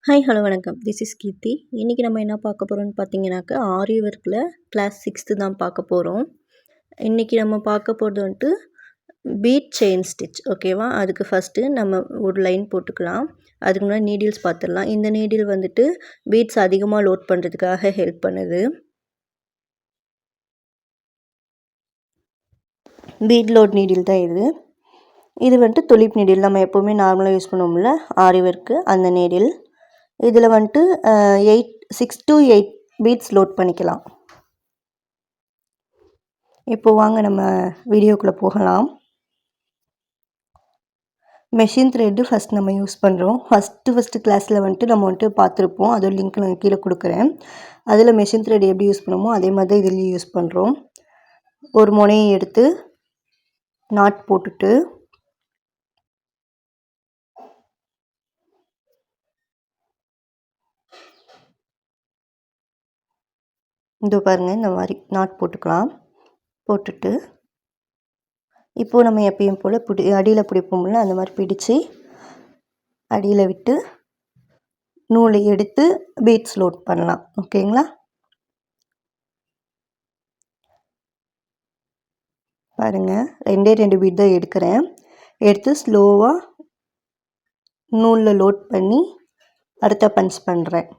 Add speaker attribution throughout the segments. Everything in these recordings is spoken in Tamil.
Speaker 1: ஹாய் ஹலோ வணக்கம். திஸ் இஸ் கீர்த்தி. இன்றைக்கி நம்ம என்ன பார்க்க போகிறோம்னு பார்த்தீங்கன்னாக்கா, ஆரி ஒர்க்கில் கிளாஸ் 6th தான் பார்க்க போகிறோம். இன்றைக்கி நம்ம பார்க்க போகிறது வந்துட்டு பீட் செயின் ஸ்டிச். ஓகேவா? அதுக்கு ஃபஸ்ட்டு நம்ம ஒரு லைன் போட்டுக்கலாம். அதுக்கு முன்னாடி நீடில்ஸ் பார்த்துடலாம். இந்த நீடில் வந்துட்டு பீட்ஸ் அதிகமாக லோட் பண்ணுறதுக்காக ஹெல்ப் பண்ணுது. பீட் லோட் நீடில் தான் இது. இது வந்துட்டு துலிப் நீடில். நம்ம எப்போவுமே நார்மலாக யூஸ் பண்ணுவோம்ல ஆரி ஒர்க்கு, அந்த நீடில். இதில் வந்துட்டு 6 to 8 பீட்ஸ் லோட் பண்ணிக்கலாம். இப்போ வாங்க நம்ம வீடியோக்குள்ளே போகலாம். மெஷின் த்ரெட்டு ஃபஸ்ட் நம்ம யூஸ் பண்ணுறோம். ஃபஸ்ட்டு கிளாஸில் வந்துட்டு நம்ம வந்துட்டு பார்த்துருப்போம். அதோட லிங்க் நான் கீழே கொடுக்குறேன். அதில் மெஷின் த்ரெட் எப்படி யூஸ் பண்ணுமோ அதே மாதிரி தான் இதுலேயும் யூஸ் பண்ணுறோம். ஒரு முனையை எடுத்து நாட் போட்டுட்டு இதோ பாருங்கள், இந்த மாதிரி நாட் போட்டுக்கலாம். போட்டுட்டு இப்போது நம்ம எப்பயும் போல் அடியில் பிடிப்போம்ல, அந்த மாதிரி பிடிச்சி அடியில் விட்டு நூலை எடுத்து பீட்ஸ் லோட் பண்ணலாம். ஓகேங்களா? பாருங்கள், 2 பீட் தான் எடுக்கிறேன். எடுத்து ஸ்லோவாக நூலில் லோட் பண்ணி அடுத்த பஞ்ச் பண்ணுறேன்.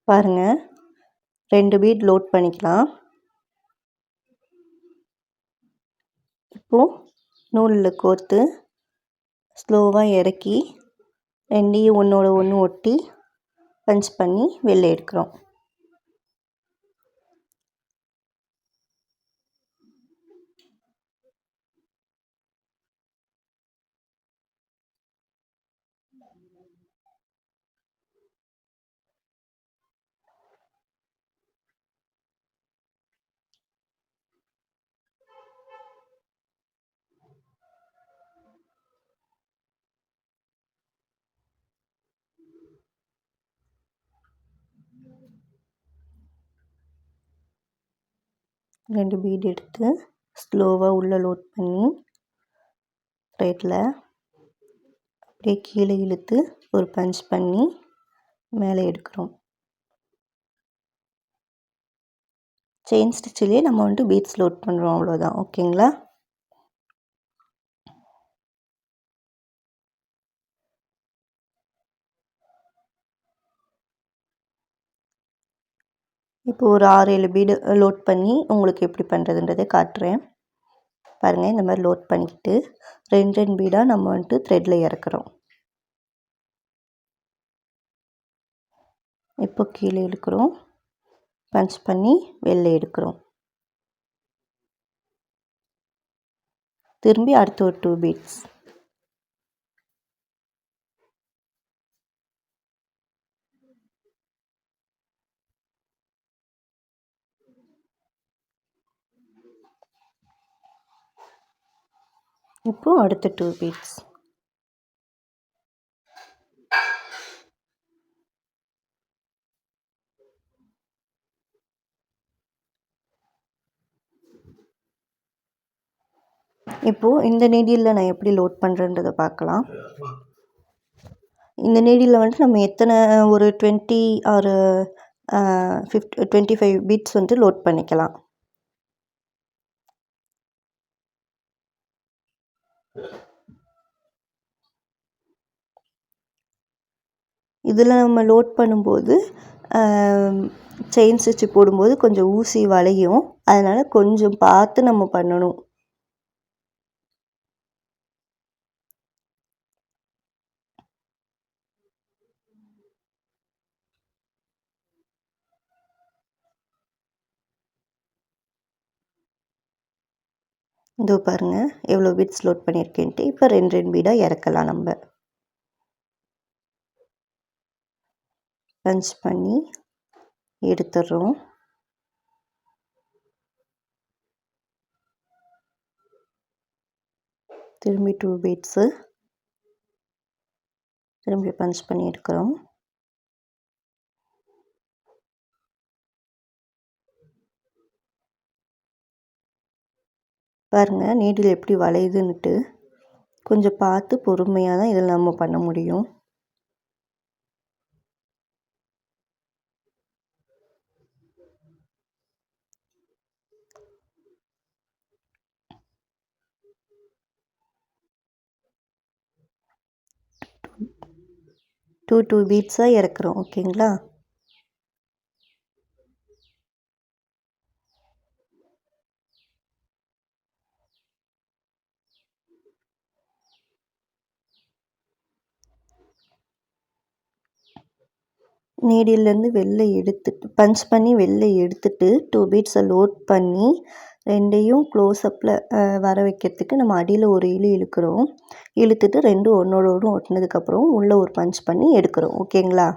Speaker 1: பாருங்கள், 2 பீட் லோட் பண்ணிக்கலாம். இப்போது நூலில் கோர்த்து ஸ்லோவாக இறக்கி ரெண்டையும் ஒன்றோட ஒன்று ஒட்டி பஞ்ச் பண்ணி வெளில எடுக்கிறோம். ரெண்டு பீட் எடுத்து ஸ்லோவாக உள்ளே லோட் பண்ணி த்ரெட்டில் அப்படியே கீழே இழுத்து ஒரு பஞ்ச் பண்ணி மேலே எடுக்கிறோம். செயின் ஸ்டிச்சிலே நம்ம வந்துட்டு பீட்ஸ் லோட் பண்ணுறோம், அவ்வளோதான். ஓகேங்களா? இப்போ ஒரு 6-7 பீடு லோட் பண்ணி உங்களுக்கு எப்படி பண்ணுறதுன்றதை காட்டுறேன். பாருங்கள், இந்த மாதிரி லோட் பண்ணிக்கிட்டு 2 பீடாக நம்ம வந்துட்டு த்ரெட்டில் இறக்குறோம். இப்போ கீழே இழுக்கிறோம், பஞ்ச் பண்ணி வெளில எடுக்கிறோம். திரும்பி அடுத்து ஒரு 2 பீட்ஸ். இப்போ அடுத்த 2 பீட்ஸ். இப்போது இந்த நீடிலில் நான் எப்படி லோட் பண்ணுறேன்றதை பார்க்கலாம். இந்த நீடிலில் வந்துட்டு நம்ம எத்தனை ஒரு 20 ஒரு 25 பீட்ஸ் வந்துட்டு லோட் பண்ணிக்கலாம். இதில் நம்ம லோட் பண்ணும்போது செயின் ஸ்டிச்சு போடும்போது கொஞ்சம் ஊசி வளையும். அதனால் கொஞ்சம் பார்த்து நம்ம பண்ணணும். இதோ பாருங்கள், எவ்வளோ பீட்ஸ் லோட் பண்ணியிருக்கேன்ட்டு. இப்போ 2 பீடாக இறக்கலாம். நம்ம பஞ்ச் பண்ணி எடுத்துடுறோம். திரும்பி 2 பீட்ஸு திரும்பி பஞ்ச் பண்ணி எடுக்கிறோம். பாருங்கள் நீடில் எப்படி வளையுதுன்னுட்டு. கொஞ்சம் பார்த்து பொறுமையாக தான் இதில் நம்ம பண்ண முடியும். டூ பீட்ஸாக இறக்குறோம். ஓகேங்களா? நீடிலேருந்து வெளில எடுத்துட்டு பஞ்ச் பண்ணி வெளில எடுத்துட்டு 2 பீட்ஸை லோட் பண்ணி ரெண்டையும் க்ளோஸ்அப்பில் வர வைக்கிறதுக்கு நம்ம அடியில் ஒரு இழுக்கிறோம். இழுத்துட்டு ரெண்டும் ஒன்றோட ஒன்று ஒட்டினதுக்கப்புறம் உள்ளே ஒரு பஞ்ச் பண்ணி எடுக்கிறோம். ஓகேங்களா?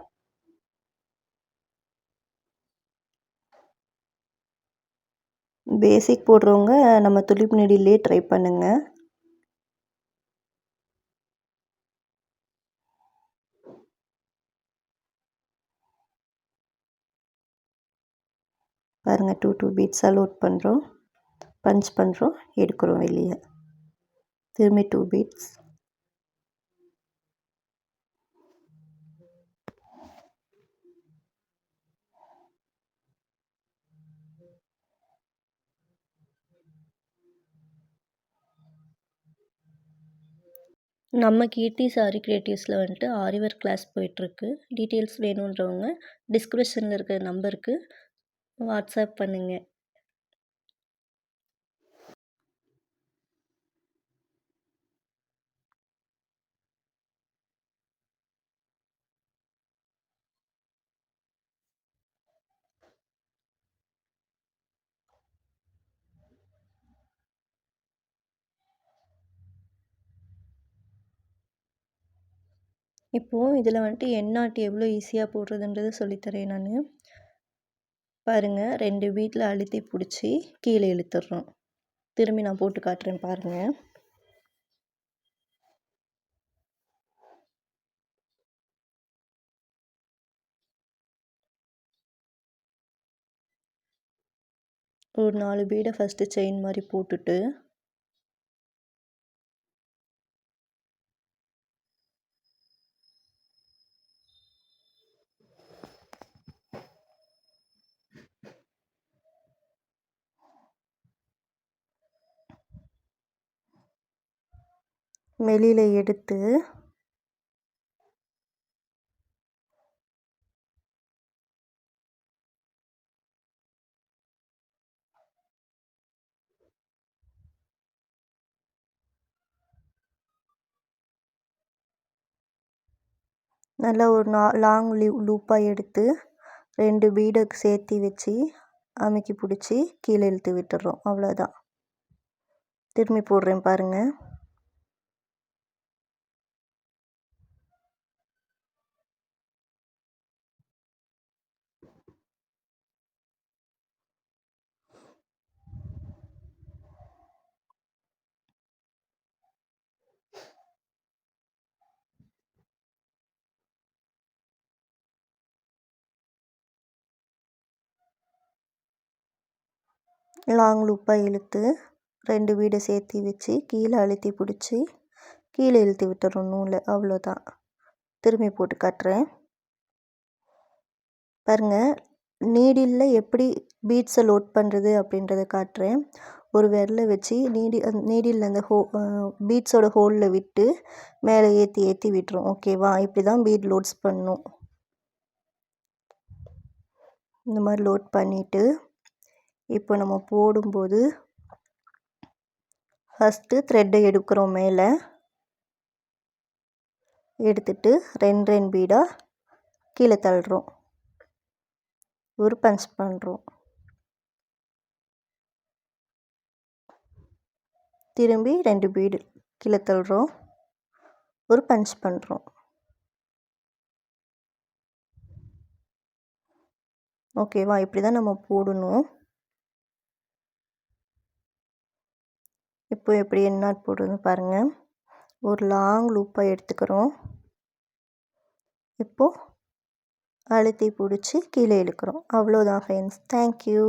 Speaker 1: பேசிக் போடுறவங்க நம்ம துளிப் நீடிலே ட்ரை பண்ணுங்கள். பாருங்கள் 2 பீட்ஸாக லோட் பண்ணுறோம், பஞ்ச் பண்ணுறோம், எடுக்கிறோம் வெளியே. திரும்பி 2 பீட்ஸ். நம்ம கீர்த்தி சாரி கிரியேட்டிவ்ஸில் வந்துட்டு ஆரி ஒர்க் கிளாஸ் போயிட்டுருக்கு. டீட்டெயில்ஸ் வேணுன்றவங்க டிஸ்கிரிப்ஷனில் இருக்கிற நம்பருக்கு வாட்ஸ்அப் பண்ணுங்கள். இப்போது இதில் வந்துட்டு எண்ணாட்டு எவ்வளோ ஈஸியாக போடுறதுன்றது சொல்லித்தரேன் நான். பாருங்கள் 2 பீட்டில் அழுத்தி பிடிச்சி கீழே இழுத்துடுறோம். திரும்பி நான் போட்டு காட்டுறேன் பாருங்கள். ஒரு 4 பீடை ஃபஸ்ட்டு செயின் மாதிரி போட்டுட்டு வெளியில் எடுத்து நல்லா ஒரு லாங் லூப்பாக எடுத்து 2 பீடை சேர்த்து வச்சு அமுக்கி பிடிச்சி கீழே இழுத்து விட்டுடுறோம். அவ்வளோதான். திரும்பி போடுறேன் பாருங்கள். லாங் லூப்பாக இழுத்து 2 பீடை சேர்த்து வச்சு கீழே அழுத்தி பிடிச்சி கீழே இழுத்து விட்டுறோம் நூலை. அவ்வளோதான். திரும்பி போட்டு காட்டுறேன் பாருங்கள். நீடிலில் எப்படி பீட்ஸை லோட் பண்ணுறது அப்படின்றத காட்டுறேன். ஒரு விரலை வச்சு நீடில் அந்த பீட்ஸோட ஹோலில் விட்டு மேலே ஏற்றி விட்டுரும். ஓகேவா? இப்படி தான் பீட் லோட்ஸ் பண்ணணும். இந்த மாதிரி லோட் பண்ணிவிட்டு இப்போ நம்ம போடும்போது ஃபஸ்ட்டு த்ரெட்டை எடுக்கிறோம். மேலே எடுத்துட்டு 2 பீடாக கீழே தள்ளுறோம். ஒரு பஞ்ச் பண்ணுறோம். திரும்பி 2 பீடு கீழே தள்ளுறோம். ஒரு பஞ்ச் பண்ணுறோம். ஓகேவா? இப்படி தான் நம்ம போடணும். இப்போ எப்படி என்ன போடுறதுன்னு பாருங்கள். ஒரு லாங் லூப்பாக எடுத்துக்கிறோம். இப்போது அழுத்தி பிடிச்சி கீழே இழுக்கிறோம். அவ்வளோதான் ஃப்ரெண்ட்ஸ். தேங்க்யூ.